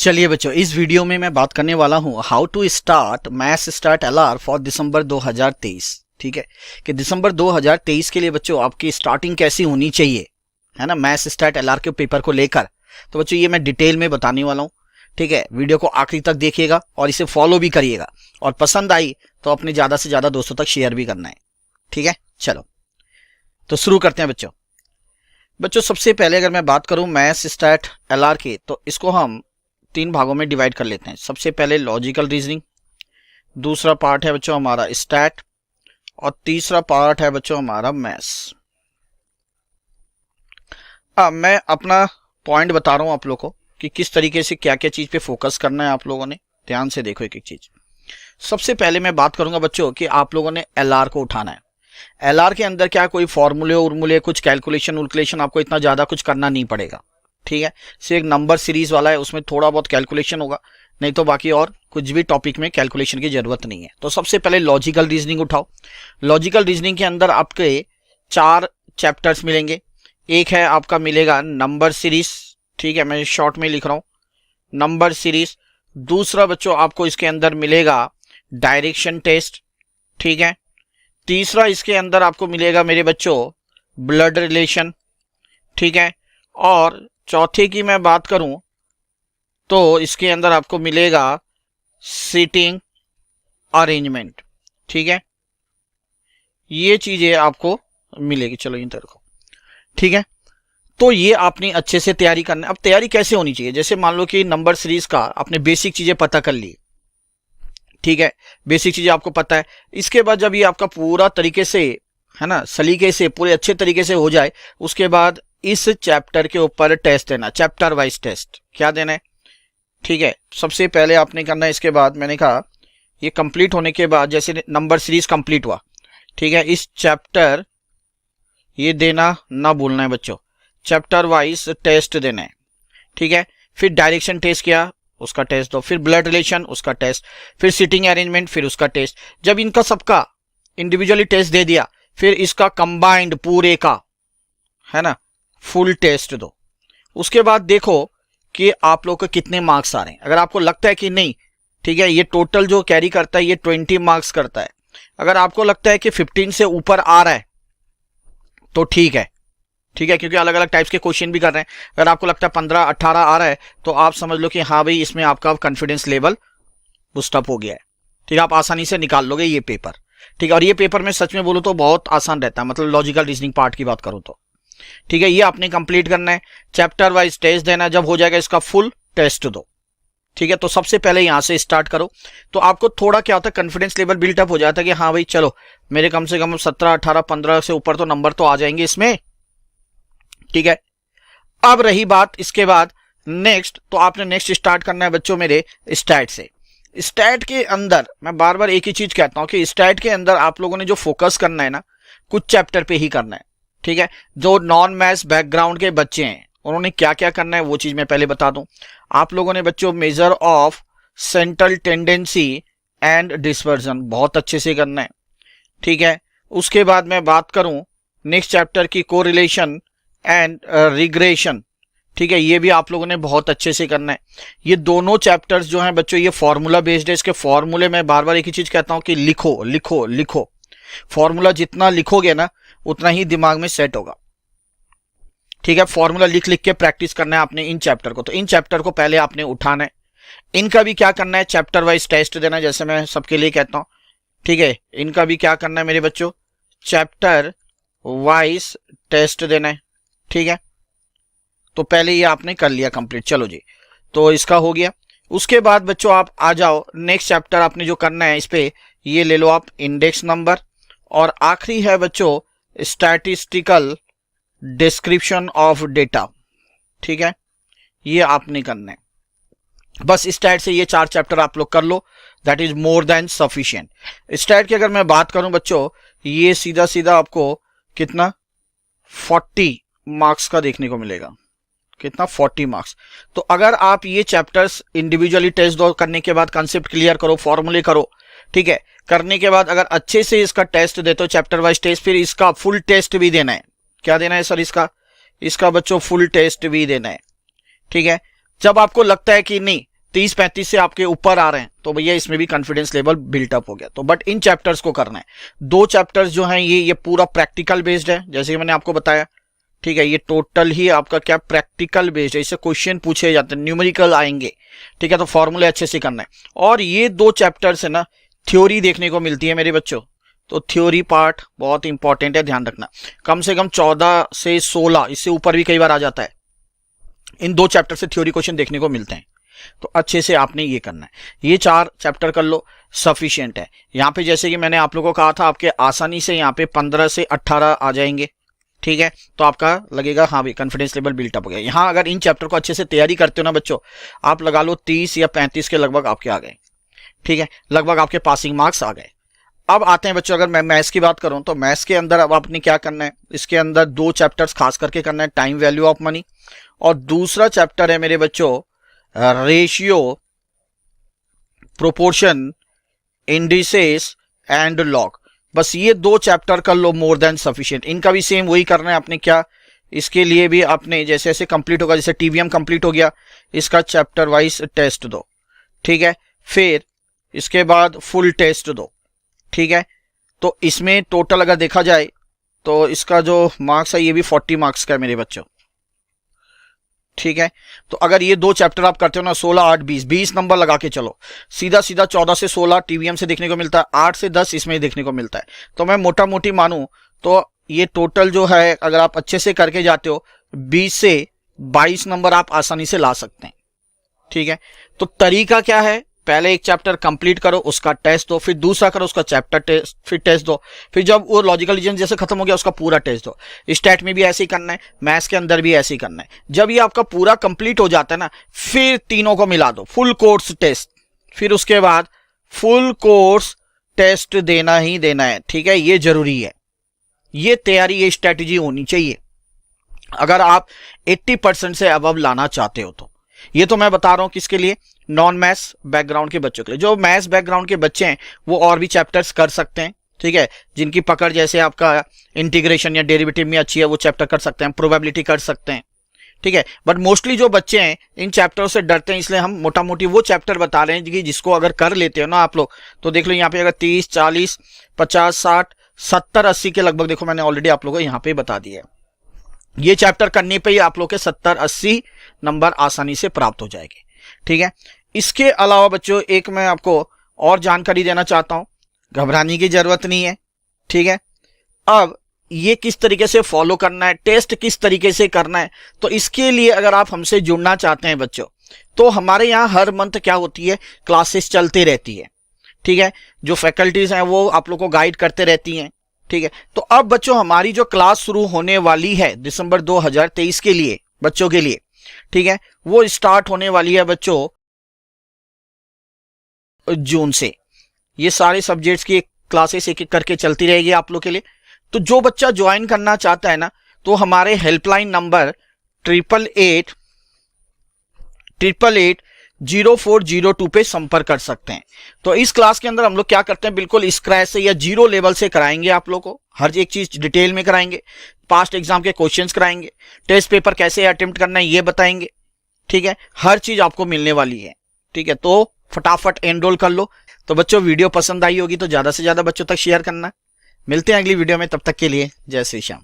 चलिए बच्चों, इस वीडियो में मैं बात करने वाला हूं how to start maths start LR for December 2023। ठीक है कि दिसंबर 2023 के लिए बच्चों आपकी स्टार्टिंग कैसी होनी चाहिए, है ना, मैथ्स स्टार्ट एलआर के पेपर को लेकर। तो बच्चों ये मैं डिटेल में बताने वाला हूं। ठीक है, वीडियो को आखिरी तक देखिएगा और इसे फॉलो भी करिएगा, और पसंद आई तो अपने ज्यादा से ज्यादा दोस्तों तक शेयर भी करना है। ठीक है, चलो तो शुरू करते हैं बच्चों। बच्चों सबसे पहले अगर मैं बात करूं मैथ्स स्टार्ट एलआर की, तो इसको हम 3 भागों में डिवाइड कर लेते हैं। सबसे पहले लॉजिकल रीजनिंग, दूसरा पार्ट है बच्चों हमारा स्टैट, और तीसरा पार्ट है बच्चों हमारा मैथ्स। अब मैं अपना पॉइंट बता रहा हूं आप लोगों को कि किस तरीके से क्या क्या चीज पे फोकस करना है। आप लोगों ने ध्यान से देखो एक एक चीज। सबसे पहले मैं बात करूंगा बच्चों कि आप लोगों ने एलआर को उठाना है। एलआर के अंदर क्या कोई फॉर्मूले उर्मूले कुछ कैलकुलेशन उल्कुलेशन आपको इतना ज्यादा कुछ करना नहीं पड़ेगा। ठीक है, सिर्फ एक नंबर सीरीज वाला है, उसमें थोड़ा बहुत कैलकुलेशन होगा, नहीं तो बाकी और कुछ भी टॉपिक में कैलकुलेशन की जरूरत नहीं है। तो सबसे पहले लॉजिकल रीजनिंग उठाओ। लॉजिकल रीजनिंग के अंदर आपके 4 चैप्टर्स मिलेंगे। एक है आपका मिलेगा नंबर सीरीज, ठीक है, मैं शॉर्ट में लिख रहा हूं नंबर सीरीज। दूसरा बच्चों आपको इसके अंदर मिलेगा डायरेक्शन टेस्ट। ठीक है, तीसरा इसके अंदर आपको मिलेगा मेरे बच्चों ब्लड रिलेशन। ठीक है, और चौथे की मैं बात करूं तो इसके अंदर आपको मिलेगा सीटिंग अरेंजमेंट। ठीक है, ये चीजें आपको मिलेगी। चलो इन तरह को, ठीक है, तो ये आपने अच्छे से तैयारी करना है। अब तैयारी कैसे होनी चाहिए, जैसे मान लो कि नंबर सीरीज का आपने बेसिक चीजें पता कर ली। ठीक है, बेसिक चीजें आपको पता है। इसके बाद जब ये आपका पूरा तरीके से, है ना, सलीके से पूरे अच्छे तरीके से हो जाए, उसके बाद इस चैप्टर के ऊपर टेस्ट देना, चैप्टर वाइज टेस्ट क्या देना है। ठीक है, सबसे पहले आपने करना है, इसके बाद मैंने कहा ये कंप्लीट होने के बाद जैसे नंबर सीरीज कंप्लीट हुआ, ठीक है, इस चैप्टर ये देना ना भूलना है बच्चों, चैप्टर वाइज टेस्ट देना है। ठीक है, फिर डायरेक्शन टेस्ट किया उसका टेस्ट दो, फिर ब्लड रिलेशन उसका टेस्ट, फिर सिटिंग अरेंजमेंट फिर उसका टेस्ट। जब इनका सबका इंडिविजुअली टेस्ट दे दिया, फिर इसका कंबाइंड पूरे का, है ना, फुल टेस्ट दो। उसके बाद देखो कि आप लोग को कितने मार्क्स आ रहे हैं। अगर आपको लगता है कि नहीं, ठीक है, ये टोटल जो कैरी करता है ये 20 मार्क्स करता है, अगर आपको लगता है कि 15 से ऊपर आ रहा है तो ठीक है। ठीक है, क्योंकि अलग अलग टाइप्स के क्वेश्चन भी कर रहे हैं। अगर आपको लगता है 15-18 आ रहा है तो आप समझ लो कि हाँ भाई इसमें आपका कॉन्फिडेंस लेवल बूस्टअप हो गया है। ठीक है, आप आसानी से निकाल लोगे ये पेपर। ठीक है, और ये पेपर में सच में बोलूं तो बहुत आसान रहता है, मतलब लॉजिकल रीजनिंग पार्ट की बात करूं तो। ठीक है, ये आपने कंप्लीट करना है, चैप्टर वाइज टेस्ट देना है। जब हो जाएगा इसका फुल टेस्ट दो। ठीक है, तो सबसे पहले यहां से स्टार्ट करो, तो आपको थोड़ा क्या होता है कॉन्फिडेंस लेवल बिल्टअप हो जाता है कि हाँ भाई चलो मेरे कम से कम 17-18-15 से ऊपर तो नंबर तो आ जाएंगे इसमें। ठीक है, अब रही बात इसके बाद नेक्स्ट, तो आपने नेक्स्ट स्टार्ट करना है बच्चों मेरे स्टैट से। स्टैट के अंदर मैं बार बार एक ही चीज कहता हूं कि स्टैट के अंदर आप लोगों ने जो फोकस करना है ना, कुछ चैप्टर पे ही करना है। ठीक है, जो नॉन मैथ्स बैकग्राउंड के बच्चे हैं उन्होंने क्या क्या करना है वो चीज मैं पहले बता दूं। आप लोगों ने बच्चों measure of central tendency and dispersion बहुत अच्छे से करना है। ठीक है, उसके बाद मैं बात करूं नेक्स्ट चैप्टर की कोरिलेशन एंड रिग्रेशन। ठीक है, ये भी आप लोगों ने बहुत अच्छे से करना है। ये दोनों चैप्टर्स जो हैं बच्चों ये फॉर्मूला बेस्ड है। इसके फॉर्मूले में बार बार एक ही चीज कहता हूं कि लिखो लिखो लिखो। फॉर्मूला जितना लिखोगे ना उतना ही दिमाग में सेट होगा। ठीक है, फॉर्मूला लिख लिख के प्रैक्टिस करना है आपने इन चैप्टर को। तो इन चैप्टर को पहले आपने उठाना है। इनका भी क्या करना है, चैप्टर वाइज टेस्ट देना है, जैसे मैं सबके लिए कहता हूं। ठीक है, इनका भी क्या करना है मेरे बच्चों, चैप्टर वाइज टेस्ट देना है। ठीक है, तो पहले ये आपने कर लिया कंप्लीट। चलो जी, तो इसका हो गया। उसके बाद बच्चों आप आ जाओ नेक्स्ट चैप्टर आपने जो करना है, इस पे ये ले लो आप इंडेक्स नंबर, और आखिरी है बच्चों स्टैटिस्टिकल डिस्क्रिप्शन ऑफ डेटा। ठीक है, ये आपने करना है। बस स्टैट से ये 4 चैप्टर आप लोग कर लो, that is more than sufficient. स्टैट की अगर मैं बात करूं बच्चों, ये सीधा सीधा आपको कितना 40 मार्क्स का देखने को मिलेगा। कितना 40 मार्क्स। तो अगर आप ये चैप्टर्स इंडिविजुअली टेस्ट दो, करने के बाद कंसेप्ट क्लियर करो, फॉर्मूले करो। ठीक है, करने के बाद अगर अच्छे से इसका टेस्ट देते हो चैप्टर वाइज टेस्ट, फिर इसका फुल टेस्ट भी देना है। क्या देना है सर, इसका बच्चों फुल टेस्ट भी देना है। ठीक है, जब आपको लगता है कि नहीं 30-35 से आपके ऊपर आ रहे हैं तो भैया इसमें भी कॉन्फिडेंस लेवल बिल्टअप हो गया। तो बट इन चैप्टर्स को करना है। 2 चैप्टर्स जो हैं ये पूरा प्रैक्टिकल बेस्ड है, जैसे कि मैंने आपको बताया, ठीक है। ये टोटल ही आपका क्या प्रैक्टिकल बेस्ड है, इससे क्वेश्चन पूछे जाते हैं, न्यूमेरिकल आएंगे, ठीक है। तो फॉर्मूले अच्छे से करना है। और ये 2 चैप्टर्स है ना, थ्योरी देखने को मिलती है मेरे बच्चों, तो थ्योरी पार्ट बहुत इंपॉर्टेंट है, ध्यान रखना। कम से कम 14 से 16, इससे ऊपर भी कई बार आ जाता है, इन 2 चैप्टर से थ्योरी क्वेश्चन देखने को मिलते हैं। तो अच्छे से आपने ये करना है। ये 4 चैप्टर कर लो, सफिशिएंट है। यहाँ पे जैसे कि मैंने आप लोगों को कहा था, आपके आसानी से यहाँ पे 15 से 18 आ जाएंगे, ठीक है। तो आपका लगेगा हाँ भाई कॉन्फिडेंस लेवल बिल्टअप हो गया। यहाँ अगर इन चैप्टर को अच्छे से तैयारी करते हो ना बच्चों, आप लगा लो 30 या 35 के लगभग आपके आ गए, ठीक है, लगभग आपके पासिंग मार्क्स आ गए। अब आते हैं बच्चों, अगर मैं मैथ्स की बात करूं तो मैथ्स के अंदर अब आपने क्या करना है, इसके अंदर 2 चैप्टर्स खास करके करना है, टाइम वैल्यू ऑफ मनी, और दूसरा चैप्टर है मेरे बच्चों ratio, proportion, indices and log. बस ये 2 चैप्टर कर लो, मोर देन सफिशिएंट। इनका भी सेम वही करना है आपने, क्या इसके लिए भी आपने जैसे जैसे कंप्लीट होगा, जैसे टीवीएम कंप्लीट हो गया, इसका चैप्टर वाइज टेस्ट दो, ठीक है। फिर इसके बाद फुल टेस्ट दो, ठीक है। तो इसमें टोटल अगर देखा जाए तो इसका जो मार्क्स है ये भी 40 मार्क्स का है मेरे बच्चों, ठीक है। तो अगर ये 2 चैप्टर आप करते हो ना, 16, 8, 20 नंबर लगा के चलो, सीधा सीधा 14 से 16 टीवीएम से देखने को मिलता है, 8 से 10 इसमें देखने को मिलता है। तो मैं मोटा मोटी मानूं तो ये टोटल जो है, अगर आप अच्छे से करके जाते हो, 20 से 22 नंबर आप आसानी से ला सकते हैं, ठीक है। तो तरीका क्या है, पहले एक चैप्टर कंप्लीट करो, उसका टेस्ट दो, फिर दूसरा करो, उसका चैप्टर टेस्ट, फिर टेस्ट दो, फिर जब वो लॉजिकल रीजन जैसे खत्म हो गया उसका पूरा टेस्ट दो। स्टैट में भी ऐसे ही करना है, मैथ्स के अंदर भी ऐसे ही करना है। जब ये आपका पूरा कंप्लीट हो जाता है ना, फिर तीनों को मिला दो, फुल कोर्स टेस्ट, फिर उसके बाद फुल कोर्स टेस्ट देना ही देना है, ठीक है। ये जरूरी है, ये तैयारी, ये स्ट्रैटेजी होनी चाहिए अगर आप 80% से अबव लाना चाहते हो तो। ये तो मैं बता रहा हूं किसके लिए, नॉन मैथ्स बैकग्राउंड के बच्चों के लिए। जो मैथ्स बैकग्राउंड के बच्चे हैं वो और भी चैप्टर्स कर सकते हैं, ठीक है। जिनकी पकड़ जैसे आपका इंटीग्रेशन या डेरिवेटिव में अच्छी है वो चैप्टर कर सकते हैं, प्रोबेबिलिटी कर सकते हैं, ठीक है। बट मोस्टली जो बच्चे हैं इन चैप्टरों से डरते हैं, इसलिए हम मोटा मोटी वो चैप्टर बता रहे हैं कि जिसको अगर कर लेते हो ना आप लोग, तो देख लो यहाँ पे अगर 30, 40, 50, 60, 70, 80 के लगभग, देखो मैंने ऑलरेडी आप लोगों को यहाँ पे बता दिया है। ये चैप्टर करने पे ही आप लोग के 70-80 नंबर आसानी से प्राप्त हो जाएंगे, ठीक है। इसके अलावा बच्चों एक मैं आपको और जानकारी देना चाहता हूं, घबराने की जरूरत नहीं है, ठीक है। अब ये किस तरीके से फॉलो करना है, टेस्ट किस तरीके से करना है, तो इसके लिए अगर आप हमसे जुड़ना चाहते हैं बच्चों, तो हमारे यहाँ हर मंथ क्या होती है, क्लासेस चलती रहती है, ठीक है। जो फैकल्टीज हैं वो आप लोग को गाइड करते रहती हैं, ठीक है। तो अब बच्चों हमारी जो क्लास शुरू होने वाली है दिसंबर 2023 के लिए, बच्चों के लिए, ठीक है, वो स्टार्ट होने वाली है बच्चों जून से। ये सारे सब्जेक्ट्स की क्लासेस एक एक करके चलती रहेगी आप लोग के लिए। तो जो बच्चा ज्वाइन करना चाहता है ना, तो हमारे हेल्पलाइन नंबर 8888-0402 पे संपर्क कर सकते हैं। तो इस क्लास के अंदर हम लोग क्या करते हैं, बिल्कुल स्क्रैच से या 0 लेवल से कराएंगे आप लोग को, हर एक चीज डिटेल में कराएंगे, पास्ट एग्जाम के क्वेश्चंस कराएंगे, टेस्ट पेपर कैसे अटेम्प्ट करना है ये बताएंगे, ठीक है। हर चीज आपको मिलने वाली है, ठीक है। तो फटाफट एनरोल कर लो। तो बच्चों वीडियो पसंद आई होगी तो ज्यादा से ज्यादा बच्चों तक शेयर करना। मिलते हैं अगली वीडियो में, तब तक के लिए जय श्री श्याम।